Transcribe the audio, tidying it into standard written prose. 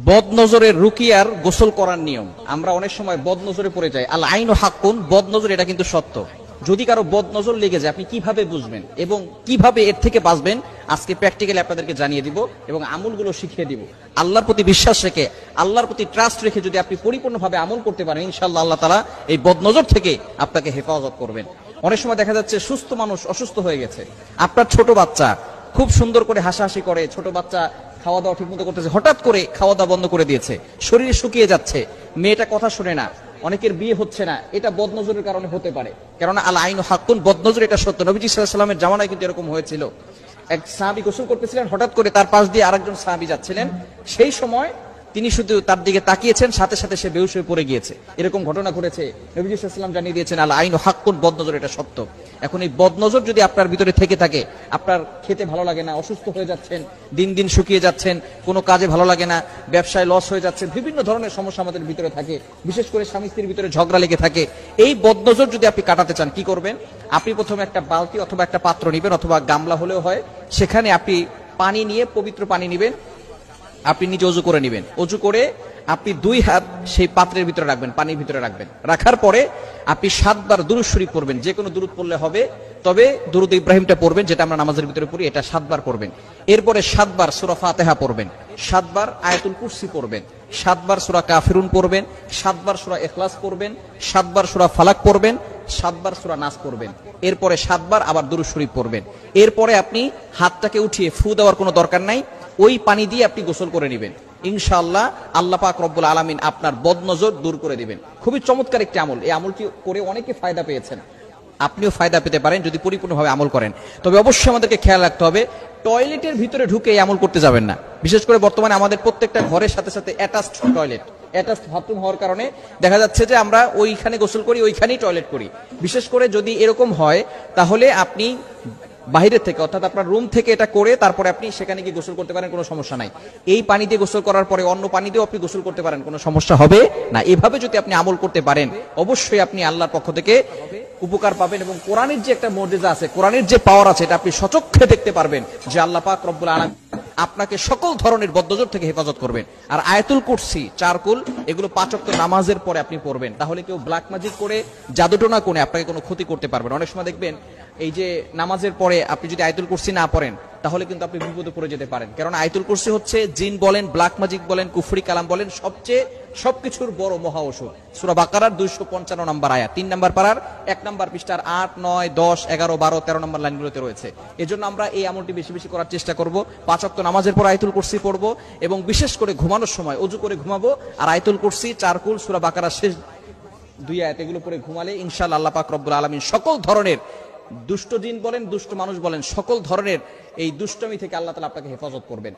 বদনজরের রুকিয়ার গোসল করার নিয়ম। আমরা অনেক সময় বদনজরে পড়ে যাই। আল আইনু হাক্কুন, বদনজর এটা কিন্তু সত্য। যদি কারো বদনজর লেগে যায় আপনি কিভাবে বুঝবেন এবং কিভাবে এর থেকে বাঁচবেন আজকে প্র্যাকটিক্যালি আপনাদেরকে জানিয়ে দিব এবং আমলগুলো শিখিয়ে দিব। আল্লাহর প্রতি বিশ্বাস রেখে, আল্লাহর প্রতি ট্রাস্ট রেখে যদি আপনি পরিপূর্ণভাবে আমল করতে পারেন, ইনশাআল্লাহ আল্লাহ তাআলা এই বদনজর থেকে আপনাকে হেফাজত করবেন। অনেক সময় দেখা যাচ্ছে সুস্থ মানুষ অসুস্থ হয়ে গেছে। আপনার ছোট বাচ্চা খুব সুন্দর করে হাসাহাসি করে, ছোট বাচ্চা খাওয়া দাওয়া ঠিক মতো করতেছে, হঠাৎ করে খাওয়া দাওয়া বন্ধ করে দিয়েছে, শরীরে শুকিয়ে যাচ্ছে, মেয়েটা কথা শুনে না, অনেকের বিয়ে হচ্ছে না, এটা বদনজরের কারণে হতে পারে। কেননা আল আইনু হাক্কুন, বদনজর এটা সত্য। নবীজি সাল্লাল্লাহু আলাইহি ওয়াসাল্লামের জামানায় কিন্তু এরকম হয়েছিল। এক সাহাবী গোসল করতেছিলেন, হঠাৎ করে তার পাশ দিয়ে আরেকজন সাহাবী যাচ্ছিলেন, সেই সময় তিনি শুধু তার দিকে তাকিয়েছেন, সাথে সাথে সে বেহুশ হয়ে পড়ে গিয়েছে। এরকম ঘটনা ঘটেছে। নবী সাল্লাল্লাহু আলাইহি ওয়াসাল্লাম জানিয়ে দিয়েছেন আল আইনু হাক্কুন, বদনজর এটা সত্য। এখন এই বদনজর যদি আপনার ভিতরে থেকে থাকে, আপনার খেতে ভালো লাগে না, অসুস্থ হয়ে যাচ্ছেন, দিন দিন শুকিয়ে যাচ্ছেন, কোনো কাজে ভালো লাগে না, ব্যবসায় লস হয়ে যাচ্ছে, বিভিন্ন ধরনের সমস্যা আমাদের ভিতরে থাকে, বিশেষ করে স্বামী স্ত্রীর ভিতরে ঝগড়া লেগে থাকে। এই বদনজর যদি আপনি কাটাতে চান, কি করবেন? আপনি প্রথমে একটা বালতি অথবা একটা পাত্র নিবেন, অথবা গামলা হলেও হয়, সেখানে আপনি পানি নিয়ে, পবিত্র পানি নিবেন, আপনি নিজে অজু করে নিবেন। অজু করে আপনি 2 হাত সেই পাত্রের ভিতরে রাখবেন, পানির ভিতরে রাখবেন। রাখার পরে আপনি 7 বার দুরূদ শরীফ পড়বেন। যে কোনো দুরূদ পড়লে হবে, তবে দুরূদ ইব্রাহিমটা পড়বেন, যেটা আমরা নামাজের ভিতরে পড়ি, এটা 7 বার পড়বেন। এরপরে 7 বার সূরা ফাতিহা পড়বেন, 7 বার আয়াতুল কুরসি পড়বেন, 7 বার সূরা কাফিরুন পড়বেন, 7 বার সূরা ইখলাস পড়বেন, 7 বার সূরা ফালাক পড়বেন, 7 বার সূরা নাস পড়বেন। এরপরে 7 বার আবার দুরূদ শরীফ পড়বেন। এরপরে আপনি হাতটাকে উঠিয়ে ফু দেওয়ার কোনো দরকার নাই, ওই পানি দিয়ে আপনি গোসল করে নেবেন। ইনশাআল্লাহ আল্লাহ পাক রব্বুল আলামিন আপনার বদনজর দূর করে দিবেন। খুবই চমৎকার একটি আমল। এই আমলটি করে অনেকে ফায়দা পেয়েছেন, আপনিও ফায়দা পেতে পারেন যদি পরিপূর্ণভাবে আমল করেন। তবে অবশ্যই আমাদেরকে খেয়াল রাখতে হবে, টয়লেটের ভিতরে ঢুকে এই আমল করতে যাবেন না। বিশেষ করে বর্তমানে আমাদের প্রত্যেকটা ঘরের সাথে সাথে অ্যাটাচড টয়লেট, অ্যাটাচড বাথরুম হওয়ার কারণে দেখা যাচ্ছে যে আমরা ওইখানে গোসল করি, ওইখানেই টয়লেট করি। বিশেষ করে যদি এরকম হয়, তাহলে আপনি বাহিরের থেকে, অর্থাৎ আপনার রুম থেকে এটা করে তারপরে আপনি সেখানে গিয়ে গোসল করতে পারেন, কোনো সমস্যা নাই। এই পানি দিয়ে গোসল করার পরে অন্য পানি দিয়েও আপনি গোসল করতে পারেন, কোনো সমস্যা হবে না। এভাবে যদি আপনি আমল করতে পারেন, অবশ্যই আপনি আল্লাহর পক্ষ থেকে উপকার পাবেন এবং কোরআনের যে একটা মর্যাদা আছে, কোরআনের যে পাওয়ার আছে, এটা আপনি সচক্ষে দেখতে পারবেন যে আল্লাহ পাক রব্বুল আলামিন আপনাকে সকল ধরনের বদনজর থেকে হেফাজত করবেন। আর আয়াতুল কুরসি, চারকুল, এগুলো 5 ওয়াক্ত নামাজের পরে আপনি পড়বেন। তাহলে কেউ ব্ল্যাক ম্যাজিক করে, জাদুটোনা করে আপনাকে কোনো ক্ষতি করতে পারবেন। অনেক সময় দেখবেন এই যে নামাজের পরে আপনি যদি আয়াতুল কুরসি না পড়েন, তাহলে কিন্তু আপনি বিপদে পড়ে যেতে পারেন। কারণ আয়াতুল কুরসি হচ্ছে জিন বলেন, ব্ল্যাক ম্যাজিক বলেন, কুফরি কালাম বলেন, সবকিছুর বড় মহা ঔষধ। সূরা বাকারার 255 নম্বর আয়াত, 3 নম্বর পারার 1 নম্বর পৃষ্ঠার 8, 9, 10, 11, 12, 13 নম্বর লাইনগুলোতে রয়েছে। এজন্য আমরা এই আমলটি বেশি বেশি করার চেষ্টা করব। 5 ওয়াক্ত নামাজের পর আয়াতুল কুরসি পড়ব এবং বিশেষ করে ঘুমানোর সময় অজু করে ঘুমাবো আর আয়াতুল কুরসি, চারকুল, সূরা বাকারার শেষ 2 আয়াত, এগুলো পড়ে ঘুমালে ইনশাআল্লাহ আল্লাহ পাক রব্বুল আলামিন সকল ধরনের দুষ্ট জিন বলেন, দুষ্ট মানুষ বলেন, সকল ধরনের এই দুষ্টমি থেকে আল্লাহ তাআলা আপনাকে হেফাজত করবেন।